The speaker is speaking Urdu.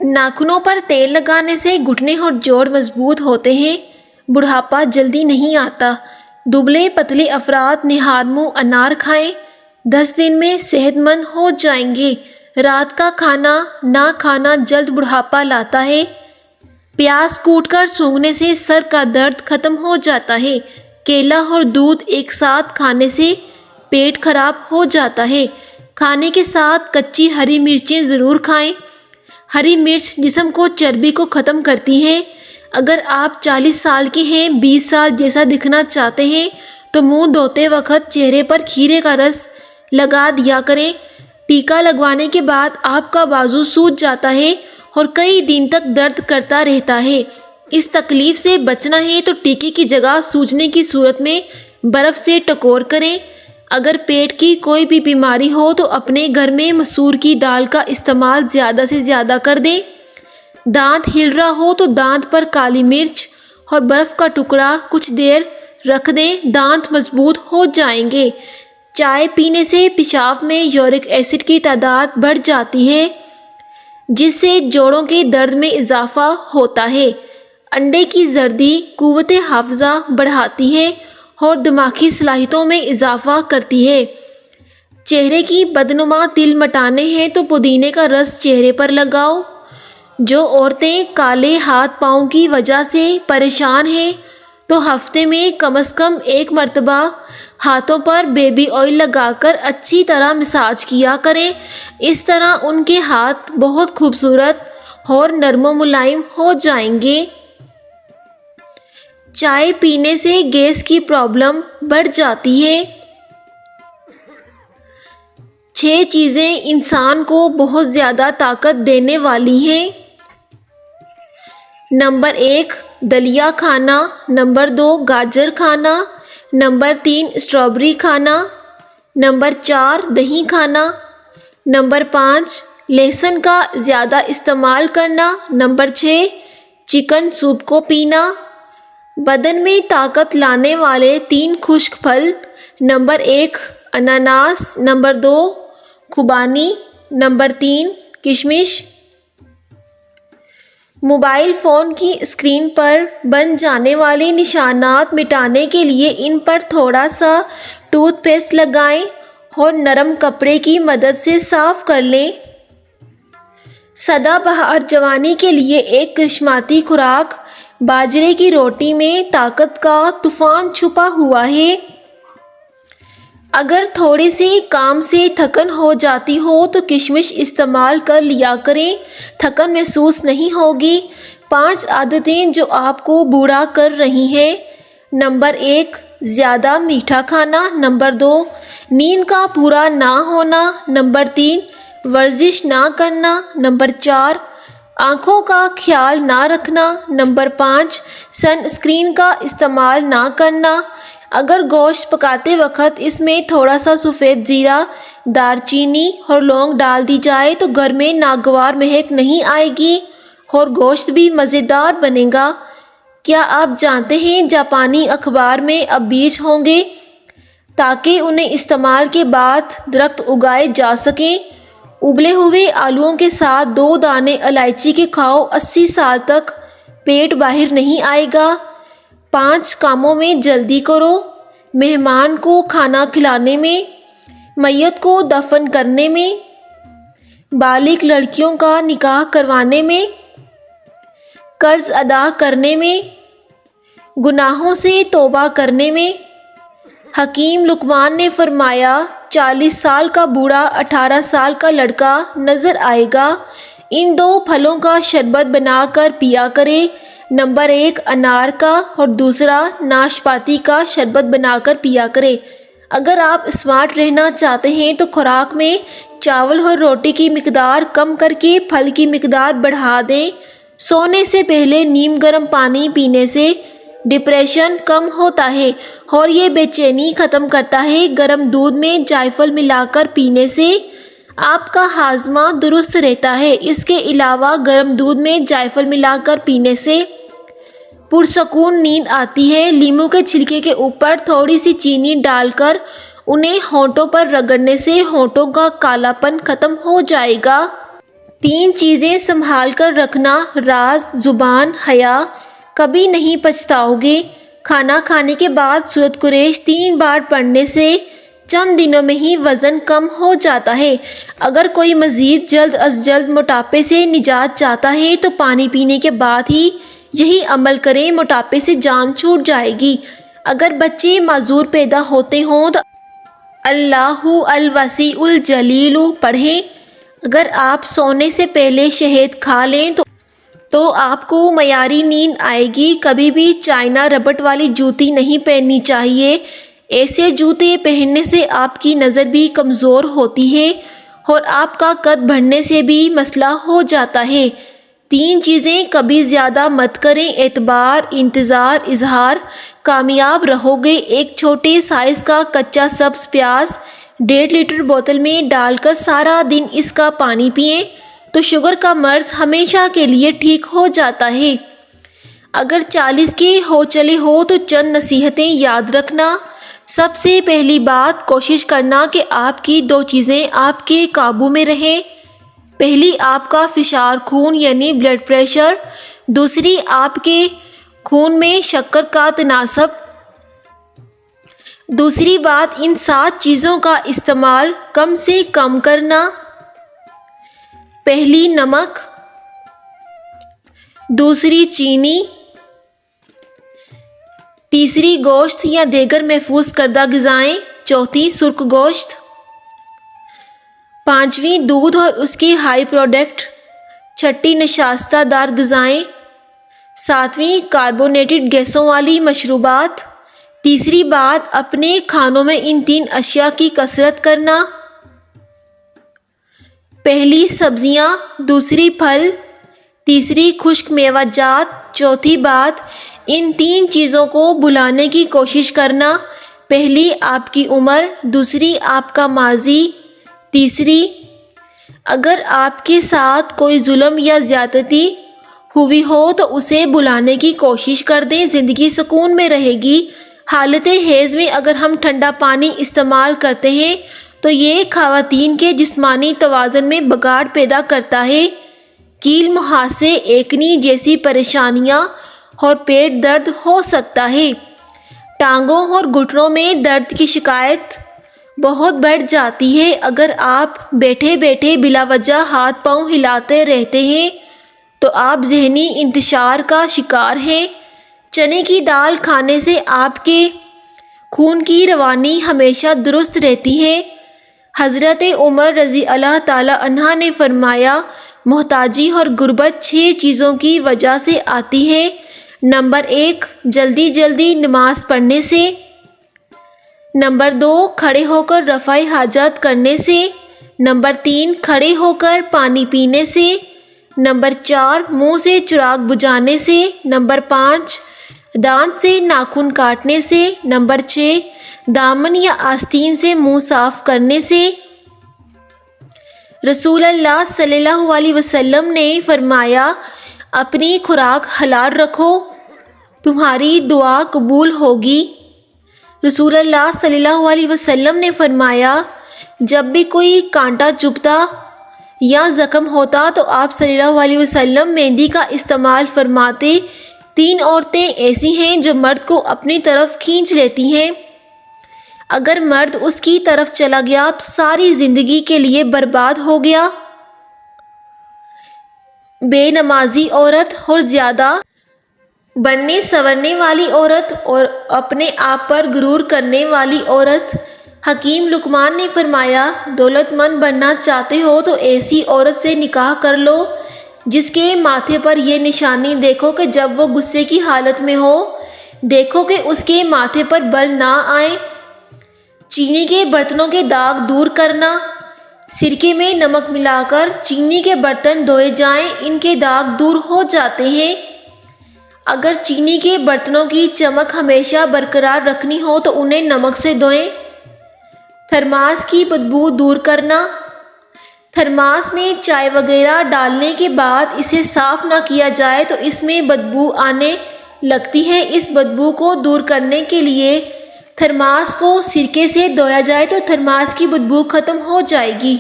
ناخنوں پر تیل لگانے سے گھٹنے اور جوڑ مضبوط ہوتے ہیں، بڑھاپا جلدی نہیں آتا۔ دبلے پتلے افراد نہار منہ انار کھائیں، 10 دن میں صحت مند ہو جائیں گے۔ رات کا کھانا نہ کھانا جلد بڑھاپا لاتا ہے۔ پیاز کوٹ کر سونگھنے سے سر کا درد ختم ہو جاتا ہے۔ کیلا اور دودھ ایک ساتھ کھانے سے پیٹ خراب ہو جاتا ہے۔ کھانے کے ساتھ کچی ہری مرچیں ضرور کھائیں۔ ہری مرچ جسم کو چربی کو ختم کرتی ہے۔ اگر آپ 40 سال کے ہیں، 20 سال جیسا دکھنا چاہتے ہیں تو منہ دھوتے وقت چہرے پر کھیرے کا رس لگا دیا کریں۔ ٹیکا لگوانے کے بعد آپ کا بازو سوج جاتا ہے اور کئی دن تک درد کرتا رہتا ہے۔ اس تکلیف سے بچنا ہے تو ٹیکے کی جگہ سوجنے کی صورت میں برف سے ٹکور کریں۔ اگر پیٹ کی کوئی بھی بیماری ہو تو اپنے گھر میں مسور کی دال کا استعمال زیادہ سے زیادہ کر دیں۔ دانت ہل رہا ہو تو دانت پر کالی مرچ اور برف کا ٹکڑا کچھ دیر رکھ دیں، دانت مضبوط ہو جائیں گے۔ چائے پینے سے پیشاب میں یورک ایسڈ کی تعداد بڑھ جاتی ہے، جس سے جوڑوں کے درد میں اضافہ ہوتا ہے۔ انڈے کی زردی قوت حافظہ بڑھاتی ہے اور دماغی صلاحیتوں میں اضافہ کرتی ہے۔ چہرے کی بدنما تل مٹانے ہیں تو پودینے کا رس چہرے پر لگاؤ۔ جو عورتیں کالے ہاتھ پاؤں کی وجہ سے پریشان ہیں تو ہفتے میں کم از کم 1 مرتبہ ہاتھوں پر بیبی آئل لگا کر اچھی طرح مساج کیا کریں۔ اس طرح ان کے ہاتھ بہت خوبصورت اور نرم و ملائم ہو جائیں گے۔ چائے پینے سے گیس کی پرابلم بڑھ جاتی ہے۔ 6 چیزیں انسان کو بہت زیادہ طاقت دینے والی ہیں۔ نمبر 1 دلیا کھانا، نمبر 2 گاجر کھانا، نمبر 3 اسٹرابری کھانا، نمبر 4 دہی کھانا، نمبر 5 لہسن کا زیادہ استعمال کرنا، نمبر 6 چکن سوپ کو پینا۔ بدن میں طاقت لانے والے 3 خشک پھل، نمبر 1 اناناس، نمبر 2 خوبانی، نمبر 3 کشمش۔ موبائل فون کی اسکرین پر بن جانے والے نشانات مٹانے کے لیے ان پر تھوڑا سا ٹوتھ پیسٹ لگائیں اور نرم کپڑے کی مدد سے صاف کر لیں۔ سدا بہار جوانی کے لیے ایک کرشماتی خوراک، باجرے کی روٹی میں طاقت کا طوفان چھپا ہوا ہے۔ اگر تھوڑے سے کام سے تھکن ہو جاتی ہو تو کشمش استعمال کر لیا کریں، تھکن محسوس نہیں ہوگی۔ 5 عادتیں جو آپ کو بوڑھا کر رہی ہیں۔ نمبر 1 زیادہ میٹھا کھانا، نمبر 2 نیند کا پورا نہ ہونا، نمبر 3 ورزش نہ کرنا، نمبر 4 آنکھوں کا خیال نہ رکھنا، نمبر 5 سن اسکرین کا استعمال نہ کرنا۔ اگر گوشت پکاتے وقت اس میں تھوڑا سا سفید زیرہ، دار چینی اور لونگ ڈال دی جائے تو گھر میں ناگوار مہک نہیں آئے گی اور گوشت بھی مزیدار بنے گا۔ کیا آپ جانتے ہیں جاپانی اخبار میں اب بیج ہوں گے تاکہ انہیں استعمال کے بعد درخت اگائے جا سکیں؟ ابلے ہوئے آلووں کے ساتھ 2 دانے الائچی کے کھاؤ، 80 سال تک پیٹ باہر نہیں آئے گا۔ 5 کاموں میں جلدی کرو: مہمان کو کھانا کھلانے میں، میت کو دفن کرنے میں، بالغ لڑکیوں کا نکاح کروانے میں، قرض ادا کرنے میں، گناہوں سے توبہ کرنے میں۔ حکیم لقمان نے فرمایا 40 سال کا بوڑھا 18 سال کا لڑکا نظر آئے گا۔ ان 2 پھلوں کا شربت بنا کر پیا کرے، نمبر 1 انار کا اور دوسرا ناشپاتی کا شربت بنا کر پیا کرے۔ اگر آپ اسمارٹ رہنا چاہتے ہیں تو خوراک میں چاول اور روٹی کی مقدار کم کر کے پھل کی مقدار بڑھا دیں۔ سونے سے پہلے نیم گرم پانی پینے سے ڈپریشن کم ہوتا ہے اور یہ بے چینی ختم کرتا ہے۔ گرم دودھ میں جائفل ملا کر پینے سے آپ کا ہاضمہ درست رہتا ہے۔ اس کے علاوہ گرم دودھ میں جائفل ملا کر پینے سے پرسکون نیند آتی ہے۔ لیموں کے چھلکے کے اوپر تھوڑی سی چینی ڈال کر انہیں ہونٹوں پر رگڑنے سے ہونٹوں کا کالا پن ختم ہو جائے گا۔ 3 چیزیں سنبھال کر رکھنا، راز، زبان، حیا، کبھی نہیں پچھتاؤ گے۔ کھانا کھانے کے بعد سورۃ قریش 3 بار پڑھنے سے چند دنوں میں ہی وزن کم ہو جاتا ہے۔ اگر کوئی مزید جلد از جلد موٹاپے سے نجات چاہتا ہے تو پانی پینے کے بعد ہی یہی عمل کریں، موٹاپے سے جان چھوٹ جائے گی۔ اگر بچے معذور پیدا ہوتے ہوں تو اللہ الوسیع الجلیل پڑھیں۔ اگر آپ سونے سے پہلے شہد کھا لیں تو آپ کو معیاری نیند آئے گی۔ کبھی بھی چائنا ربڑ والی جوتی نہیں پہننی چاہیے۔ ایسے جوتے پہننے سے آپ کی نظر بھی کمزور ہوتی ہے اور آپ کا قد بڑھنے سے بھی مسئلہ ہو جاتا ہے۔ 3 چیزیں کبھی زیادہ مت کریں، اعتبار، انتظار، اظہار۔ کامیاب رہو گے۔ ایک چھوٹے سائز کا کچا سبز پیاز 1.5 لیٹر بوتل میں ڈال کر سارا دن اس کا پانی پئیں تو شوگر کا مرض ہمیشہ کے لیے ٹھیک ہو جاتا ہے۔ اگر 40 کے ہو چلے ہو تو چند نصیحتیں یاد رکھنا۔ سب سے پہلی بات، کوشش کرنا کہ آپ کی 2 چیزیں آپ کے قابو میں رہیں۔ پہلی، آپ کا فشار خون یعنی بلڈ پریشر۔ دوسری، آپ کے خون میں شکر کا تناسب۔ دوسری بات، ان 7 چیزوں کا استعمال کم سے کم کرنا۔ پہلی، نمک۔ دوسری، چینی۔ تیسری، گوشت یا دیگر محفوظ کردہ غذائیں۔ چوتھی، سرخ گوشت۔ پانچویں، دودھ اور اس کے ہائی پروڈکٹ۔ چھٹی، نشاستہ دار غذائیں۔ ساتویں، کاربونیٹڈ گیسوں والی مشروبات۔ تیسری بات، اپنے کھانوں میں ان 3 اشیاء کی کثرت کرنا۔ پہلی، سبزیاں۔ دوسری، پھل۔ تیسری، خشک میوہ جات۔ چوتھی بات، ان 3 چیزوں کو بھلانے کی کوشش کرنا۔ پہلی، آپ کی عمر۔ دوسری، آپ کا ماضی۔ تیسری، اگر آپ کے ساتھ کوئی ظلم یا زیادتی ہوئی ہو تو اسے بھلانے کی کوشش کر دیں، زندگی سکون میں رہے گی۔ حالت حیض میں اگر ہم ٹھنڈا پانی استعمال کرتے ہیں تو یہ خواتین کے جسمانی توازن میں بگاڑ پیدا کرتا ہے۔ کیل، مہاسے، ایکنی جیسی پریشانیاں اور پیٹ درد ہو سکتا ہے۔ ٹانگوں اور گھٹنوں میں درد کی شکایت بہت بڑھ جاتی ہے۔ اگر آپ بیٹھے بیٹھے بلا وجہ ہاتھ پاؤں ہلاتے رہتے ہیں تو آپ ذہنی انتشار کا شکار ہیں۔ چنے کی دال کھانے سے آپ کے خون کی روانی ہمیشہ درست رہتی ہے۔ حضرت عمر رضی اللہ تعالی عنہ نے فرمایا، محتاجی اور غربت 6 چیزوں کی وجہ سے آتی ہے۔ نمبر 1، جلدی جلدی نماز پڑھنے سے۔ نمبر 2، کھڑے ہو کر رفع حاجت کرنے سے۔ نمبر 3، کھڑے ہو کر پانی پینے سے۔ نمبر 4، منہ سے چراغ بجھانے سے۔ نمبر 5، دانت سے ناخن کاٹنے سے۔ نمبر 6، دامن یا آستین سے منہ صاف کرنے سے۔ رسول اللہ صلی اللہ علیہ وسلم نے فرمایا، اپنی خوراک حلال رکھو، تمہاری دعا قبول ہوگی۔ رسول اللہ صلی اللہ علیہ وسلم نے فرمایا، جب بھی کوئی کانٹا چبھتا یا زخم ہوتا تو آپ صلی اللہ علیہ وسلم مہندی کا استعمال فرماتے۔ 3 عورتیں ایسی ہیں جو مرد کو اپنی طرف کھینچ لیتی ہیں۔ اگر مرد اس کی طرف چلا گیا تو ساری زندگی کے لیے برباد ہو گیا۔ بے نمازی عورت اور زیادہ بننے سنورنے والی عورت اور اپنے آپ پر غرور کرنے والی عورت۔ حکیم لقمان نے فرمایا، دولت مند بننا چاہتے ہو تو ایسی عورت سے نکاح کر لو جس کے ماتھے پر یہ نشانی دیکھو کہ جب وہ غصے کی حالت میں ہو، دیکھو کہ اس کے ماتھے پر بل نہ آئے۔ چینی کے برتنوں کے داغ دور کرنا۔ سرکے میں نمک ملا کر چینی کے برتن دھوئے جائیں، ان کے داغ دور ہو جاتے ہیں۔ اگر چینی کے برتنوں کی چمک ہمیشہ برقرار رکھنی ہو تو انہیں نمک سے دھوئیں۔ تھرماس کی بدبو دور کرنا۔ تھرماس میں چائے وغیرہ ڈالنے کے بعد اسے صاف نہ کیا جائے تو اس میں بدبو آنے لگتی ہے۔ اس بدبو کو دور کرنے کے لیے تھرماس کو سرکے سے دھویا جائے تو تھرماس کی بدبو ختم ہو جائے گی۔